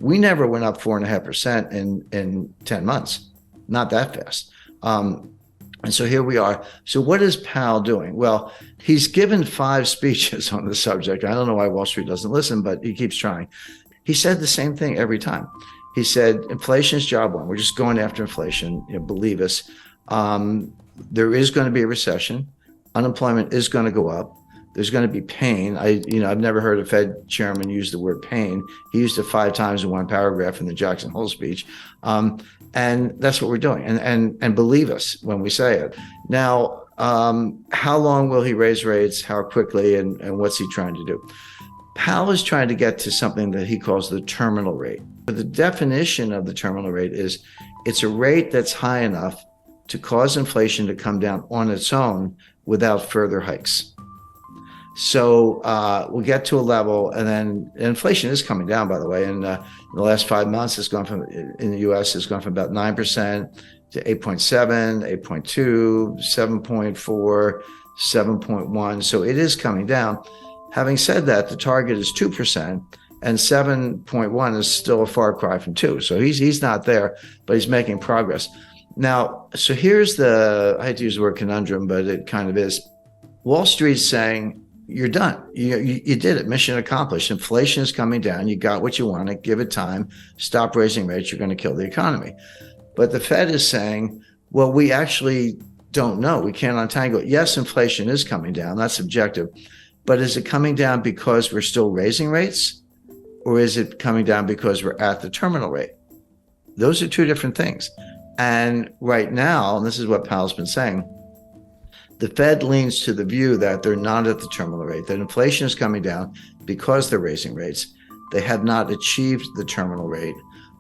We never went up 4.5% in 10 months, not that fast. And so here we are. So what is Powell doing? Well, he's given 5 speeches on the subject. I don't know why Wall Street doesn't listen, but he keeps trying. He said the same thing every time. He said, inflation is job one. We're just going after inflation. Believe us. There is going to be a recession. Unemployment is going to go up. There's going to be pain. I've never heard a Fed chairman use the word pain. He used it 5 times in one paragraph in the Jackson Hole speech. And that's what we're doing. And believe us when we say it. Now, how long will he raise rates? How quickly? And what's he trying to do? Powell is trying to get to something that he calls the terminal rate. But the definition of the terminal rate is it's a rate that's high enough to cause inflation to come down on its own without further hikes. So we'll get to a level, and then inflation is coming down, by the way. And in the last 5 months, it's gone from, in the U.S., it's gone from about 9% to 8.7, 8.2, 7.4, 7.1. So it is coming down. Having said that, the target is 2%, and 7.1 is still a far cry from 2. So he's not there, but he's making progress. Now, so here's I hate to use the word conundrum, but it kind of is. Wall Street's saying, you're done. You did it. Mission accomplished. Inflation is coming down. You got what you wanted. Give it time. Stop raising rates. You're going to kill the economy. But the Fed is saying, well, we actually don't know. We can't untangle it. Yes, inflation is coming down. That's objective. But is it coming down because we're still raising rates? Or is it coming down because we're at the terminal rate? Those are 2 different things. And right now, and this is what Powell's been saying, the Fed leans to the view that they're not at the terminal rate, that inflation is coming down because they're raising rates. They have not achieved the terminal rate.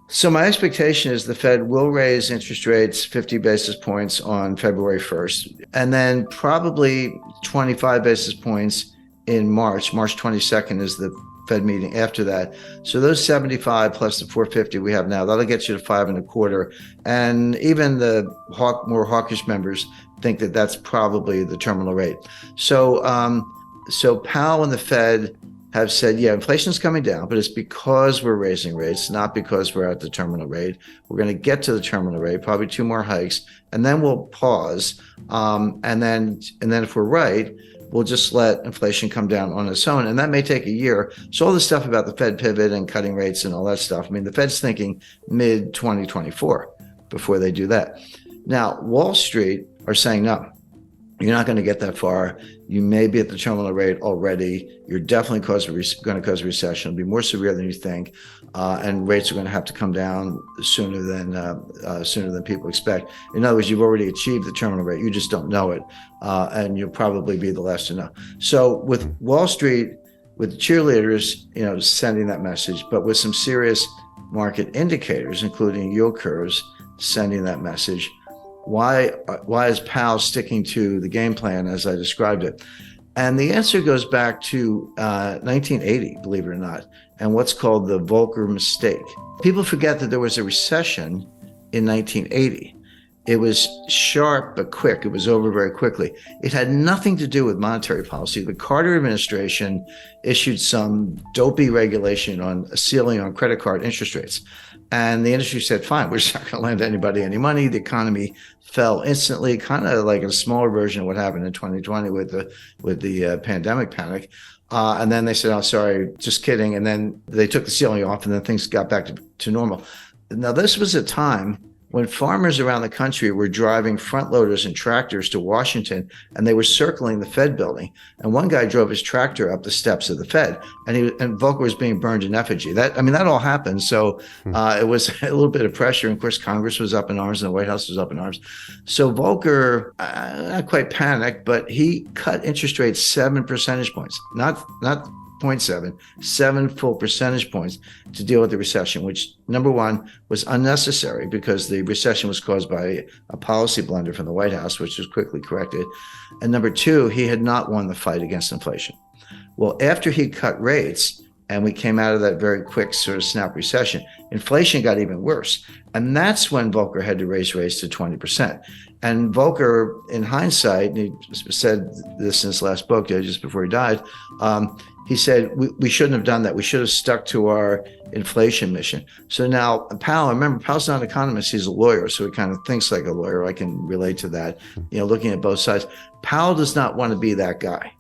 So my expectation is the Fed will raise interest rates 50 basis points on February 1st, and then probably 25 basis points in March. March 22nd is the Fed meeting after that. So those 75 plus the 450 we have now, that'll get you to 5.25. And even the more hawkish members think that that's probably the terminal rate. So Powell and the Fed have said, yeah, inflation's coming down, but it's because we're raising rates, not because we're at the terminal rate. We're going to get to the terminal rate, probably 2 more hikes, and then we'll pause. And then if we're right, we'll just let inflation come down on its own. And that may take a year. So all this stuff about the Fed pivot and cutting rates and all that stuff, I mean, the Fed's thinking mid-2024 before they do that. Now, Wall Street are saying, no, you're not going to get that far. You may be at the terminal rate already. You're definitely going to cause a recession. It'll be more severe than you think. And rates are going to have to come down sooner than people expect. In other words, you've already achieved the terminal rate. You just don't know it. And you'll probably be the last to know. So with Wall Street, with the cheerleaders, sending that message, but with some serious market indicators, including yield curves, sending that message, why is Powell sticking to the game plan as I described it? And the answer goes back to 1980, believe it or not, and what's called the Volcker mistake. People forget that there was a recession in 1980. It was sharp but quick. It was over very quickly. It had nothing to do with monetary policy. The Carter administration issued some dopey regulation on a ceiling on credit card interest rates. And the industry said, fine, we're just not going to lend anybody any money. The economy fell instantly, kind of like a smaller version of what happened in 2020 with the pandemic panic. And then they said, oh, sorry, just kidding. And then they took the ceiling off, and then things got back to normal. Now, this was a time when farmers around the country were driving front loaders and tractors to Washington, and they were circling the Fed building. And one guy drove his tractor up the steps of the Fed, and Volcker was being burned in effigy. That all happened. So it was a little bit of pressure. And of course, Congress was up in arms and the White House was up in arms. So Volcker, not quite panicked, but he cut interest rates 7 percentage points, not 0.7, 7 full percentage points to deal with the recession, which, number one, was unnecessary because the recession was caused by a policy blunder from the White House, which was quickly corrected. And number two, he had not won the fight against inflation. Well, after he cut rates and we came out of that very quick sort of snap recession, inflation got even worse. And that's when Volcker had to raise rates to 20%. And Volcker, in hindsight, and he said this in his last book just before he died, he said, we shouldn't have done that. We should have stuck to our inflation mission. So now Powell, remember, Powell's not an economist, he's a lawyer. So he kind of thinks like a lawyer. I can relate to that, looking at both sides. Powell does not want to be that guy.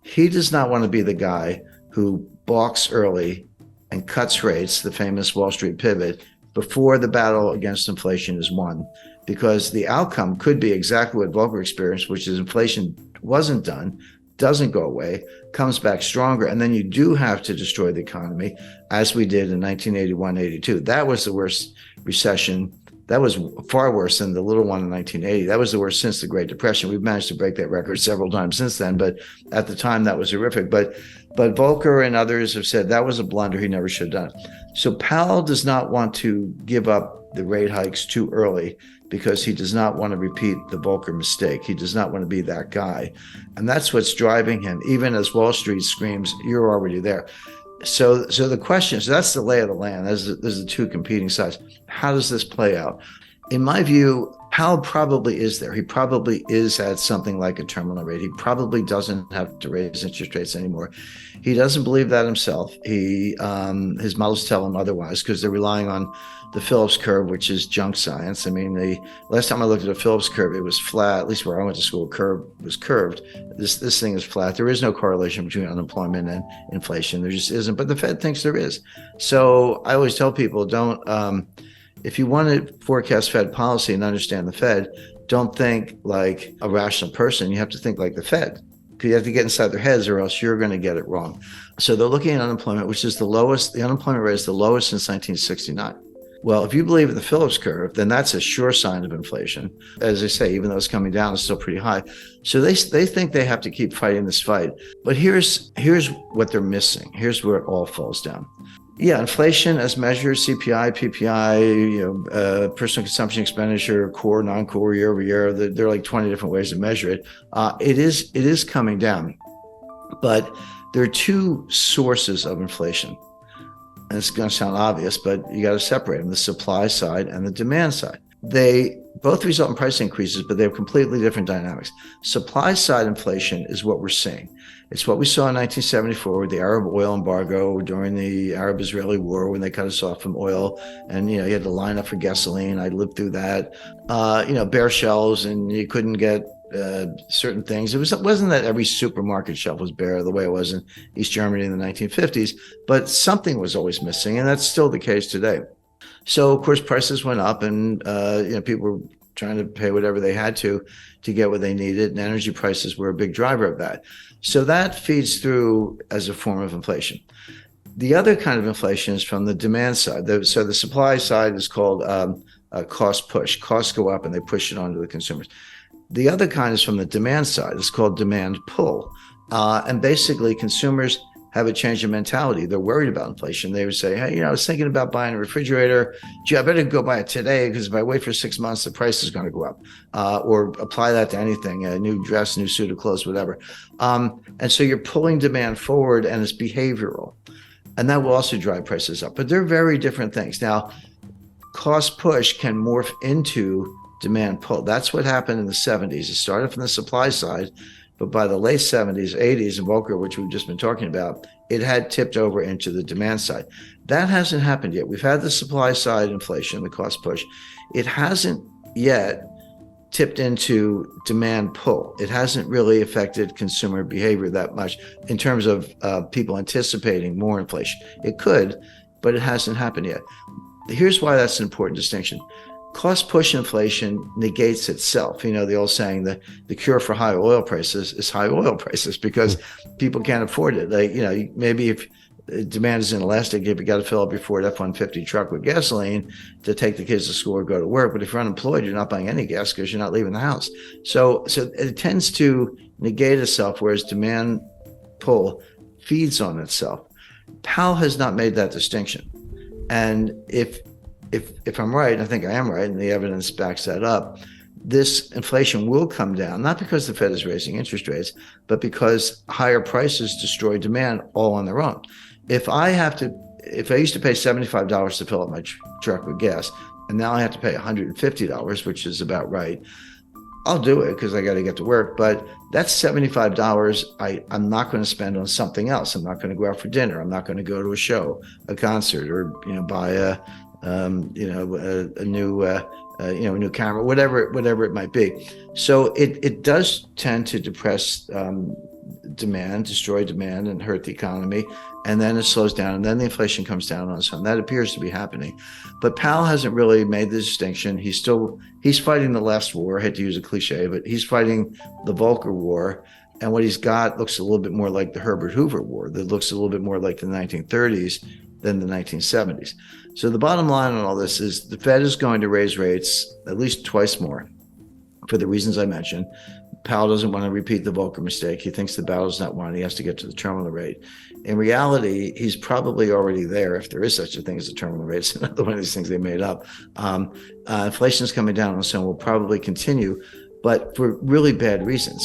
He does not want to be the guy who balks early and cuts rates, the famous Wall Street pivot, before the battle against inflation is won, because the outcome could be exactly what Volcker experienced, which is inflation wasn't done, doesn't go away, comes back stronger, and then you do have to destroy the economy, as we did in 1981-82. That was the worst recession. That was far worse than the little one in 1980. That was the worst since the Great Depression. We've managed to break that record several times since then, but at the time that was horrific. But Volcker and others have said that was a blunder. He never should have done it. So Powell does not want to give up the rate hikes too early because he does not want to repeat the Volcker mistake. He does not want to be that guy. And that's what's driving him, even as Wall Street screams, you're already there. So the question is, that's the lay of the land. There's the two competing sides. How does this play out? In my view, Powell probably is there. He probably is at something like a terminal rate. He probably doesn't have to raise interest rates anymore. He doesn't believe that himself. His models tell him otherwise because they're relying on the Phillips curve, which is junk science. I mean, the last time I looked at a Phillips curve, it was flat. At least where I went to school, curve was curved. This thing is flat. There is no correlation between unemployment and inflation. There just isn't. But the Fed thinks there is. So I always tell people, don't. If you want to forecast Fed policy and understand the Fed, don't think like a rational person. You have to think like the Fed. You have to get inside their heads or else you're going to get it wrong. So they're looking at unemployment, which is the lowest. The unemployment rate is the lowest since 1969. Well, if you believe in the Phillips curve, then that's a sure sign of inflation. As I say, even though it's coming down, it's still pretty high. So they think they have to keep fighting this fight. But here's what they're missing. Here's where it all falls down. Yeah, inflation as measured, CPI, PPI, personal consumption expenditure, core, non-core, year over year. There are like 20 different ways to measure it. It is coming down, but there are two sources of inflation. And it's going to sound obvious, but you got to separate them: the supply side and the demand side. They both result in price increases, but they have completely different dynamics. Supply side inflation is what we're seeing. It's what we saw in 1974 with the Arab oil embargo during the Arab-Israeli war when they cut us off from oil. And, you had to line up for gasoline. I lived through that. Bare shelves, and you couldn't get certain things. It wasn't that every supermarket shelf was bare the way it was in East Germany in the 1950s, but something was always missing. And that's still the case today. So, of course, prices went up and, people were trying to pay whatever they had to get what they needed. And energy prices were a big driver of that. So that feeds through as a form of inflation. The other kind of inflation is from the demand side. So the supply side is called a cost push. Costs go up and they push it onto the consumers. The other kind is from the demand side. It's called demand pull. And basically consumers have a change in mentality. They're worried about inflation. They would say, hey, I was thinking about buying a refrigerator. Gee, I better go buy it today because if I wait for 6 months, the price is going to go up. Or apply that to anything, a new dress, new suit of clothes, whatever. And so you're pulling demand forward and it's behavioral. And that will also drive prices up. But they're very different things. Now, cost push can morph into demand pull. That's what happened in the 70s. It started from the supply side. But by the late 70s, 80s, and Volcker, which we've just been talking about, it had tipped over into the demand side. That hasn't happened yet. We've had the supply side inflation, the cost push. It hasn't yet tipped into demand pull. It hasn't really affected consumer behavior that much in terms of people anticipating more inflation. It could, but it hasn't happened yet. Here's why that's an important distinction. Cost push inflation negates itself. The old saying that the cure for high oil prices is high oil prices because people can't afford it. Maybe if demand is inelastic, if you got to fill up your Ford F-150 truck with gasoline to take the kids to school or go to work. But if you're unemployed, you're not buying any gas because you're not leaving the house. So it tends to negate itself, whereas demand pull feeds on itself. Powell has not made that distinction. And if I'm right, I think I am right, and the evidence backs that up, this inflation will come down, not because the Fed is raising interest rates, but because higher prices destroy demand all on their own. If I used to pay $75 to fill up my truck with gas, and now I have to pay $150, which is about right, I'll do it because I got to get to work. But that's $75 I'm not going to spend on something else. I'm not going to go out for dinner. I'm not going to go to a show, a concert, or buy a new camera, whatever it might be. So it does tend to depress demand, destroy demand, and hurt the economy. And then it slows down, and then the inflation comes down on its own. That appears to be happening. But Powell hasn't really made the distinction. He's fighting the last war. I hate to use a cliche, but he's fighting the Volcker War. And what he's got looks a little bit more like the Herbert Hoover War. That looks a little bit more like the 1930s than the 1970s. So the bottom line on all this is the Fed is going to raise rates at least twice more for the reasons I mentioned. Powell doesn't want to repeat the Volcker mistake. He thinks the battle's not won. He has to get to the terminal rate. In reality, he's probably already there, if there is such a thing as a terminal rate. It's another one of these things they made up. Inflation is coming down, and so will probably continue, but for really bad reasons.